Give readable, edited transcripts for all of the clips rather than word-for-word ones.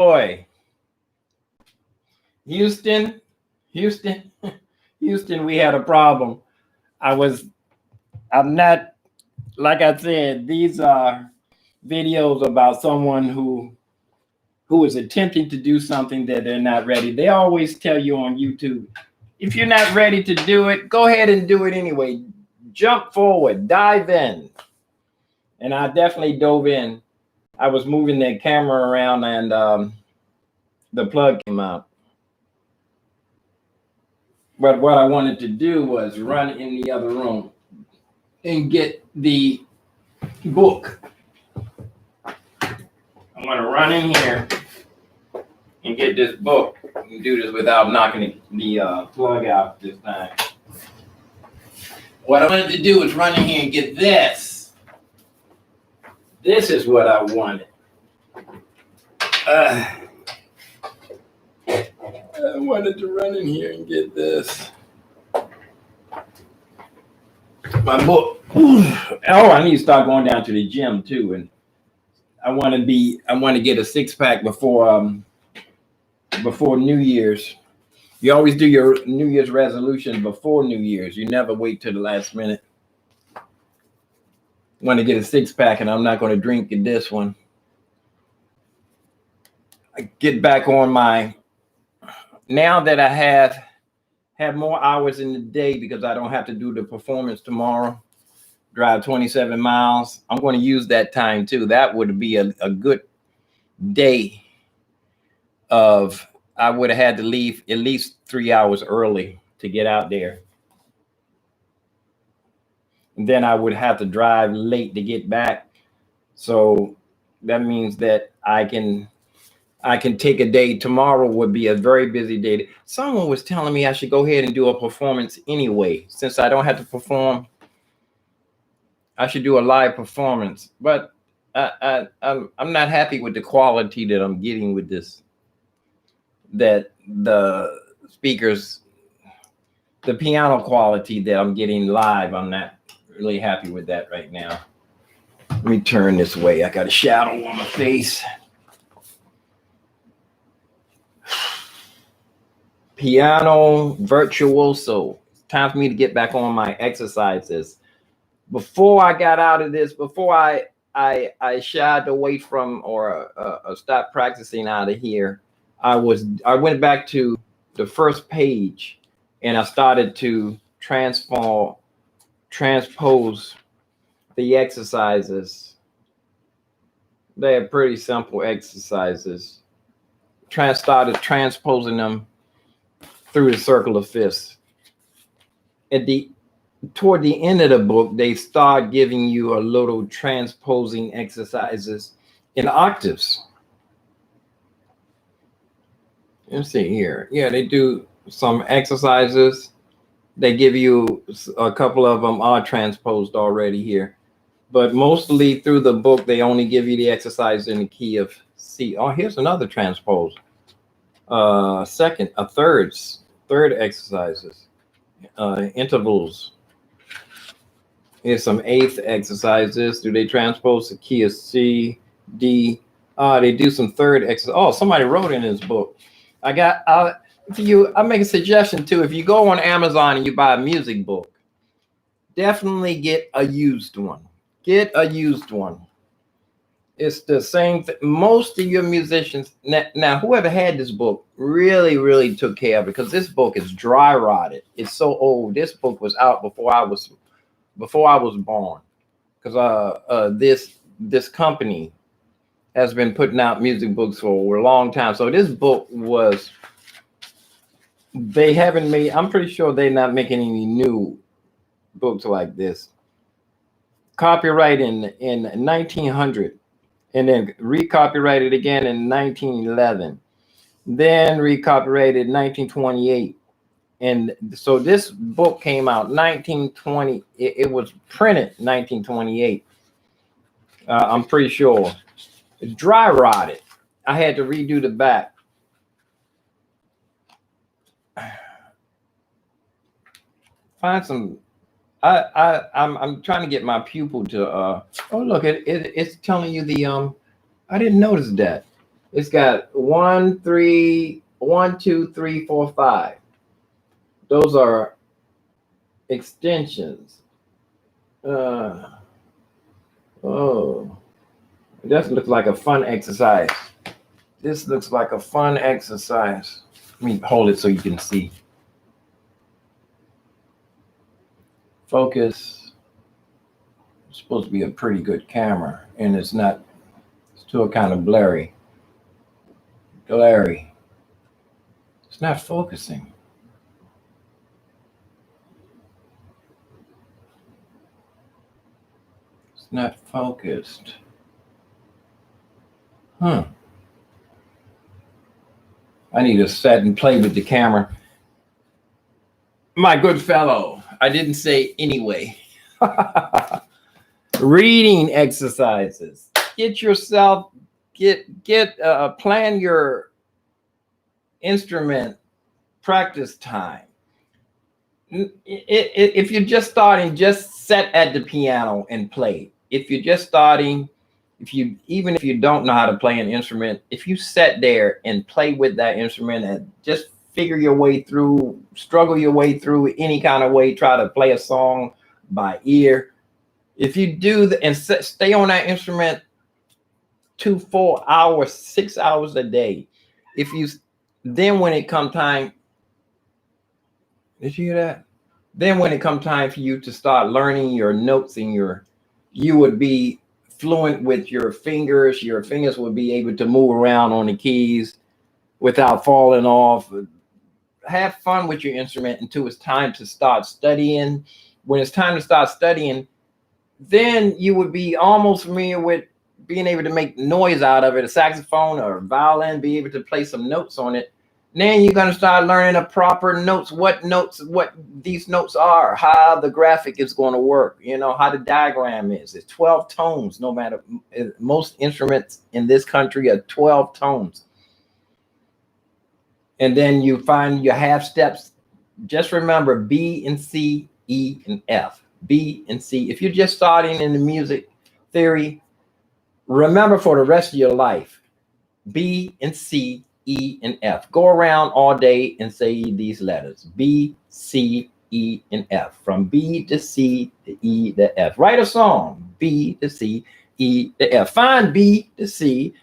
Boy, Houston, Houston, Houston, we had a problem. I was, I'm not, like I said, these are videos about someone who is attempting to do something that they're not ready. They always tell you on YouTube, if you're not ready to do it, go ahead and do it anyway. Jump forward, dive in. And I definitely dove in. I was moving the camera around and the plug came out. But what I wanted to do was run in the other room and get the book. I'm going to run in here and get this book. And do this without knocking the plug out this time. What I wanted to do is run in here and get this. This is what I wanted. I wanted to run in here and get this. My book. Oh, I need to start going down to the gym too, and I want to get a six-pack before New Year's. You always do your New Year's resolution before New Year's. You never wait till the last minute. I want to get a six-pack, and I'm not going to drink this one. I get back on my, now that I have more hours in the day because I don't have to do the performance tomorrow, drive 27 miles. I'm going to use that time too. That would be a good day of, I would have had to leave at least 3 hours early to get out there. And then I would have to drive late to get back. So that means that I can take a day. Tomorrow would be a very busy day. Someone was telling me I should go ahead and do a performance anyway. Since I don't have to perform, I should do a live performance. But I'm not happy with the quality that I'm getting with this. That the speakers, the piano quality that I'm getting live, I'm not really happy with that right now. Let me turn this way. I got a shadow on my face. Piano virtuoso. It's time for me to get back on my exercises. Before I got out of this, before I shied away from or stopped practicing out of here, I went back to the first page and I started to transpose the exercises. They're pretty simple exercises. Started transposing them through the circle of fifths. Toward the end of the book, they start giving you a little transposing exercises in octaves. Let's see here. Yeah, they do some exercises. They give you a couple of them are transposed already here. But mostly through the book, they only give you the exercise in the key of C. Oh, here's another transpose. Third exercises. Intervals. Here's some eighth exercises. Do they transpose the key of C, D? They do some third exercise. Oh, somebody wrote in this book. I make a suggestion too. If you go on Amazon and you buy a music book, definitely get a used one. Get a used one. It's the same thing. Most of your musicians now, whoever had this book really, really took care of it because this book is dry rotted. It's so old. This book was out before I was born. Because this company has been putting out music books for a long time. So this book they haven't made, I'm pretty sure they're not making any new books like this. Copyright in 1900 and then recopyrighted again in 1911. Then recopyrighted 1928. And so this book came out 1920. It was printed 1928. I'm pretty sure. It's dry rotted. I had to redo the back. Find some. I'm trying to get my pupil to. Oh look, it's telling you the. I didn't notice that. It's got 1, 3, 1, 2, 3, 4, 5. Those are extensions. Uh, oh, this looks like a fun exercise. This looks like a fun exercise. Let me hold it so you can see. Focus. It's supposed to be a pretty good camera, and it's not. It's still kind of blurry. Glary. It's not focusing. It's not focused. Huh. I need to sit and play with the camera. My good fellow, I didn't say anyway. Reading exercises. Get yourself, plan your instrument practice time. If you're just starting, just sit at the piano and play. If you're just starting, even if you don't know how to play an instrument, if you sit there and play with that instrument and just figure your way through, struggle your way through any kind of way, try to play a song by ear. If you do and stay on that instrument 2, 4 hours, 6 hours a day, then when it come time, did you hear that? Then when it come time for you to start learning your notes and you would be fluent with your fingers. Your fingers would be able to move around on the keys without falling off. Have fun with your instrument until it's time to start studying. When it's time to start studying, then you would be almost familiar with being able to make noise out of it, a saxophone or a violin, be able to play some notes on it. Then you're going to start learning the proper notes, what these notes are, how the graphic is going to work, how the diagram is. It's 12 tones, no matter, most instruments in this country are 12 tones. And then you find your half steps. Just remember B and C, E and F. B and C. If you're just starting in the music theory, remember for the rest of your life, B and C, E and F. Go around all day and say these letters: B, C, E, and F. From B to C to E to F. Write a song: B to C, E to F. Find B to C,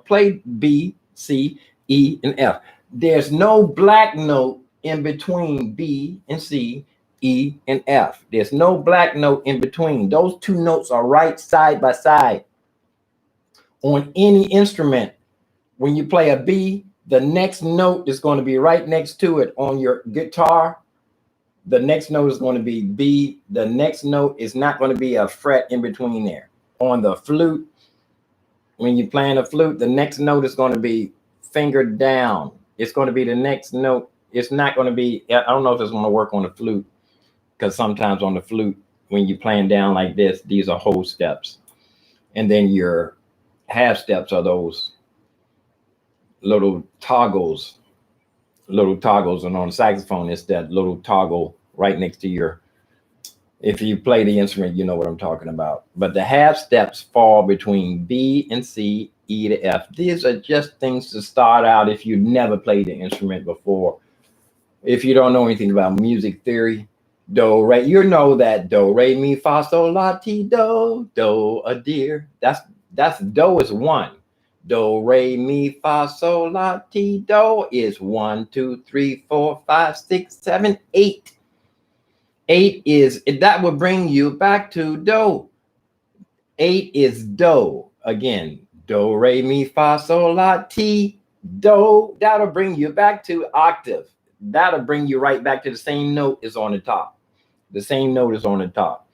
play B, C, E, and F. There's no black note in between B and C, E, and F. There's no black note in between. Those two notes are right side by side. On any instrument, when you play a B, the next note is going to be right next to it. On your guitar, the next note is going to be B. The next note is not going to be a fret in between there. On the flute, when you're playing a flute, the next note is going to be finger down. It's going to be the next note. It's not going to be, I don't know if it's going to work on the flute, because sometimes on the flute, when you're playing down like this, these are whole steps. And then your half steps are those little toggles. And on the saxophone, it's that little toggle right next to your, if you play the instrument, you know what I'm talking about. But the half steps fall between B and C, E to F. These are just things to start out if you've never played the instrument before. If you don't know anything about music theory, do, re, you know that do, re, mi, fa, sol, la, ti, do, a deer. That's do is 1. Do, re, mi, fa, sol, la, ti, do is 1, 2, 3, 4, 5, 6, 7, 8. 8 is, that will bring you back to do. 8 is do. Again, do, re, mi, fa, sol, la, ti, do. That'll bring you back to octave. That'll bring you right back to the same note is on the top. The same note is on the top.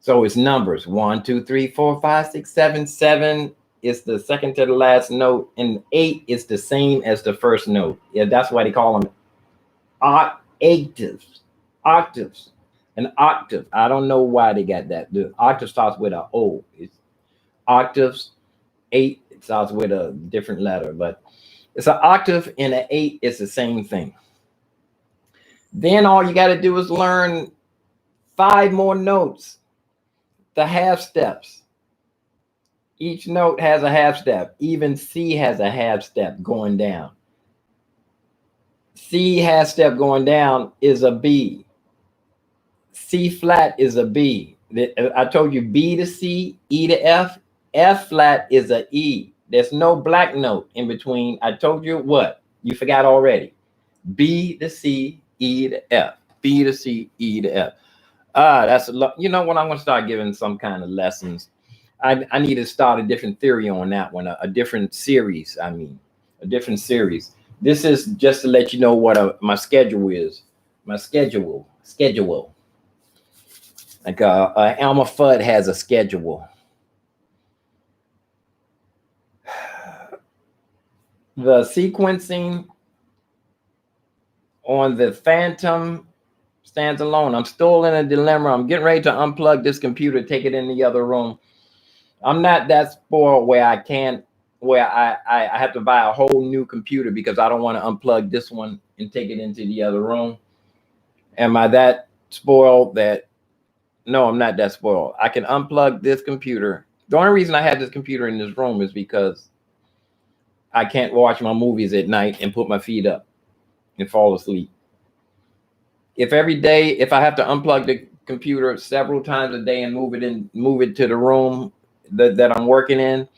So it's numbers 1, 2, 3, 4, 5, 6, 7. 7 is the second to the last note, and 8 is the same as the first note. Yeah, that's why they call them octaves. Octaves. An octave. I don't know why they got that. The octave starts with an O. It's octaves. 8 it starts with a different letter, but it's an octave and an 8 is the same thing. Then all you got to do is learn 5 more notes, the half steps. Each note has a half step. Even C has a half step going down. C half step going down is a B. C flat is a B. I told you B to C, E to F. F flat is a E. There's no black note in between. I told you what? You forgot already. B to C, E to F. B to C, E to F. That's a lot. You know what? I'm going to start giving some kind of lessons. I need to start a different theory on that one, a different series. I mean, a different series. This is just to let you know what my schedule is. My schedule. Like Elmer Fudd has a schedule. The sequencing on the Phantom stands alone. I'm still in a dilemma. I'm getting ready to unplug this computer, take it in the other room. I'm not that spoiled where I can't, where I have to buy a whole new computer because I don't want to unplug this one and take it into the other room. Am I that spoiled that? No, I'm not that spoiled. I can unplug this computer. The only reason I have this computer in this room is because I can't watch my movies at night and put my feet up and fall asleep. If every day, if I have to unplug the computer several times a day and move it to the room that I'm working in,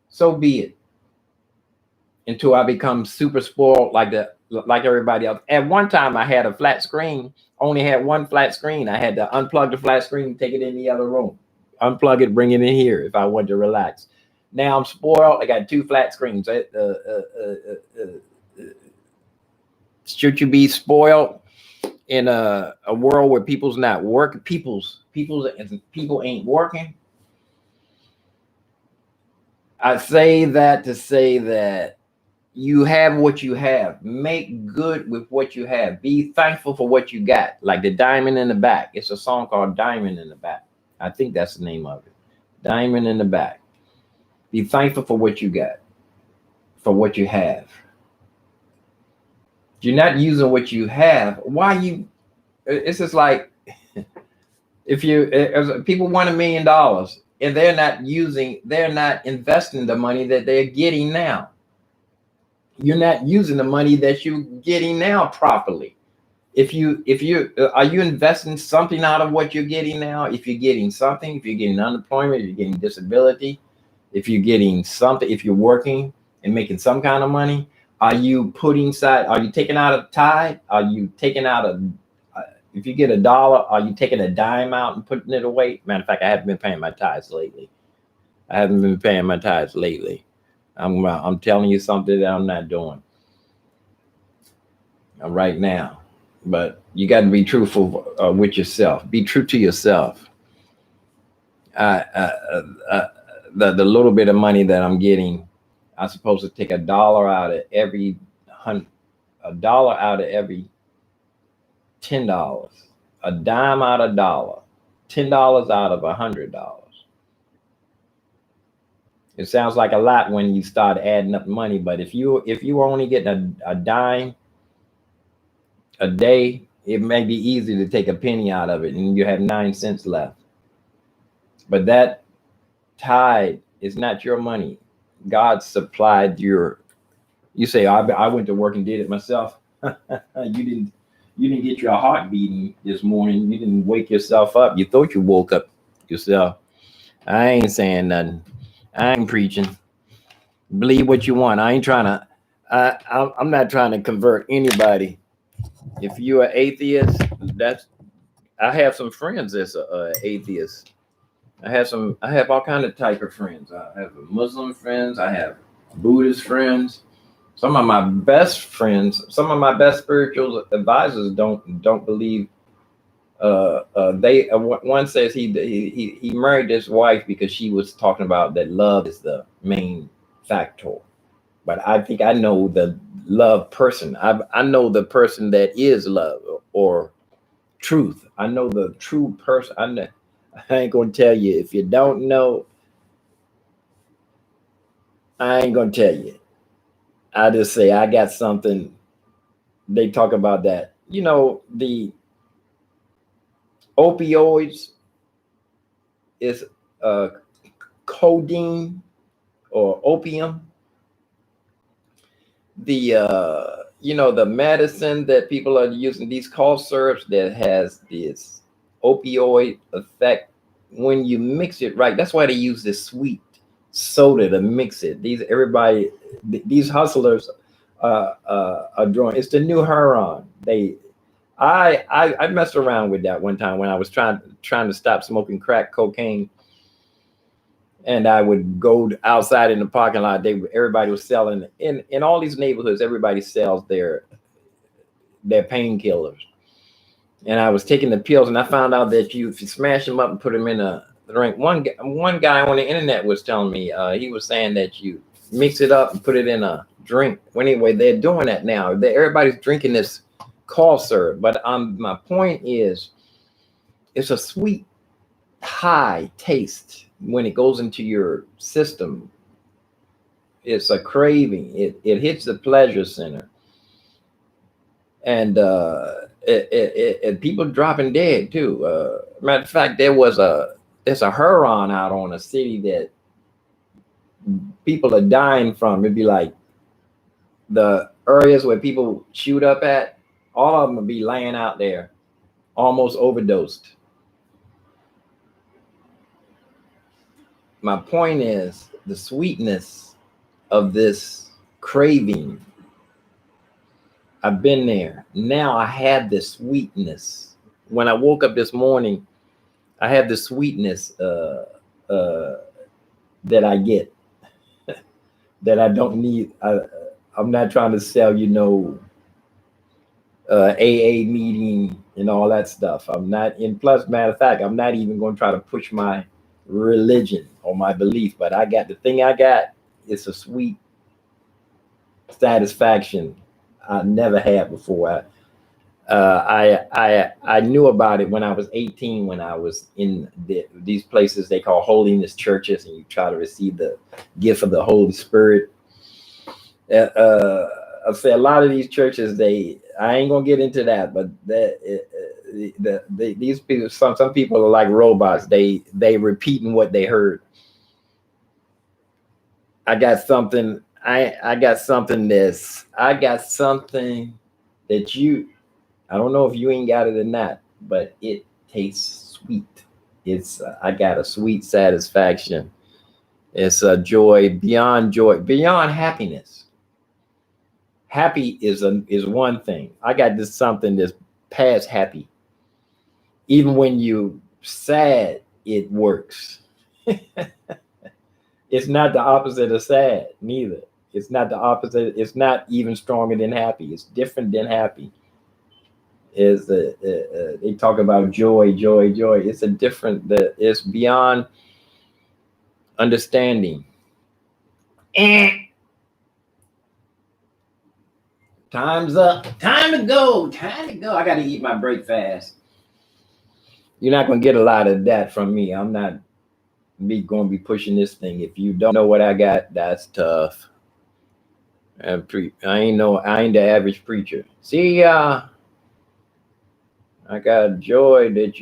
so be it. Until I become super spoiled like everybody else. At one time, I had a flat screen. Only had one flat screen. I had to unplug the flat screen, take it in the other room, unplug it, bring it in here if I want to relax. Now I'm spoiled. I got two flat screens. Should you be spoiled in a world where people's not working? People ain't working. I say that to say that you have what you have. Make good with what you have. Be thankful for what you got. Like the diamond in the back. It's a song called Diamond in the Back. I think that's the name of it. Diamond in the Back. Be thankful for what you got, for what you have. If you're not using what you have, why you? It's just like if people want $1 million and they're not investing the money that they're getting now. You're not using the money that you're getting now properly. Are you investing something out of what you're getting now? If you're getting something, if you're getting unemployment, if you're getting disability, if you're getting something, if you're working and making some kind of money, are you taking out a tithe? Are you taking out if you get $1, are you taking a dime out and putting it away? Matter of fact, I haven't been paying my tithes lately. I'm telling you something that I'm not doing right now. But you got to be truthful with yourself. Be true to yourself. The little bit of money that I'm getting, I'm supposed to take $1 out of every $100, $1 out of every $10, a dime out of $1, $10 out of $100. It sounds like a lot when you start adding up money, but if you are only getting a dime a day, it may be easy to take a penny out of it and you have 9 cents left. But that tithe is not your money. God supplied you say, I went to work and did it myself. You didn't get your heart beating this morning. You didn't wake yourself up. You thought you woke up yourself. I ain't saying nothing. I ain't preaching. Believe what you want. I'm not trying to convert anybody. If you're an atheist, I have some friends that's atheists. I have all kind of type of friends. I have Muslim friends. I have Buddhist friends. Some of my best friends, some of my best spiritual advisors don't believe. One says he married his wife because she was talking about that love is the main factor. But I think I know the love person. I know the person that is love or truth. I know the true person. I ain't gonna tell you. If you don't know, I ain't gonna tell you. I just say I got something. They talk about that. The opioids is codeine or opium. The medicine that people are using, these cough syrups that has this opioid effect, when you mix it right, that's why they use this sweet soda to mix it. These hustlers are drawing. It's the new heroin. I messed around with that one time when I was trying to stop smoking crack cocaine, and I would go outside in the parking lot. Everybody was selling in all these neighborhoods. Everybody sells their painkillers, and I was taking the pills, and I found out that if you smash them up and put them in a drink. One guy on the internet was telling me, he was saying that you mix it up and put it in a drink. Well, anyway, they're doing that now. Everybody's drinking this cough syrup, but my point is, it's a sweet high taste when it goes into your system. It's a craving. It hits the pleasure center, and people dropping dead too. Matter of fact, there's a heroin out on a city that people are dying from. It'd be like the areas where people shoot up at. All of them would be laying out there, almost overdosed. My point is the sweetness of this craving. I've been there. Now I have this sweetness. When I woke up this morning, I have the sweetness that I get that I don't need. I'm not trying to sell, AA meeting and all that stuff. I'm not in. Plus, matter of fact, I'm not even going to try to push my religion or my belief. But I got the thing I got. It's a sweet satisfaction I never had before. I knew about it when I was 18, when I was in these places they call holiness churches, and you try to receive the gift of the Holy Spirit. I say a lot of these churches, I ain't gonna get into that, but these people, some people are like robots. They repeating what they heard. I got something that you. I don't know if you ain't got it or not, but it tastes sweet. I got a sweet satisfaction. It's a joy, beyond happiness. Happy is one thing. I got this something that's past happy. Even when you sad, it works. It's not the opposite of sad, neither. It's not the opposite. It's not even stronger than happy. It's different than happy. They talk about joy. It's beyond understanding. Time's up. Time to go. I got to eat my breakfast. You're not going to get a lot of that from me. I'm not going to be pushing this thing. If you don't know what I got, that's tough. I ain't the average preacher. See, I got joy that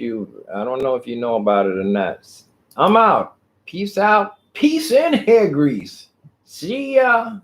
I don't know if you know about it or not. I'm out. Peace out. Peace and hair grease. See ya.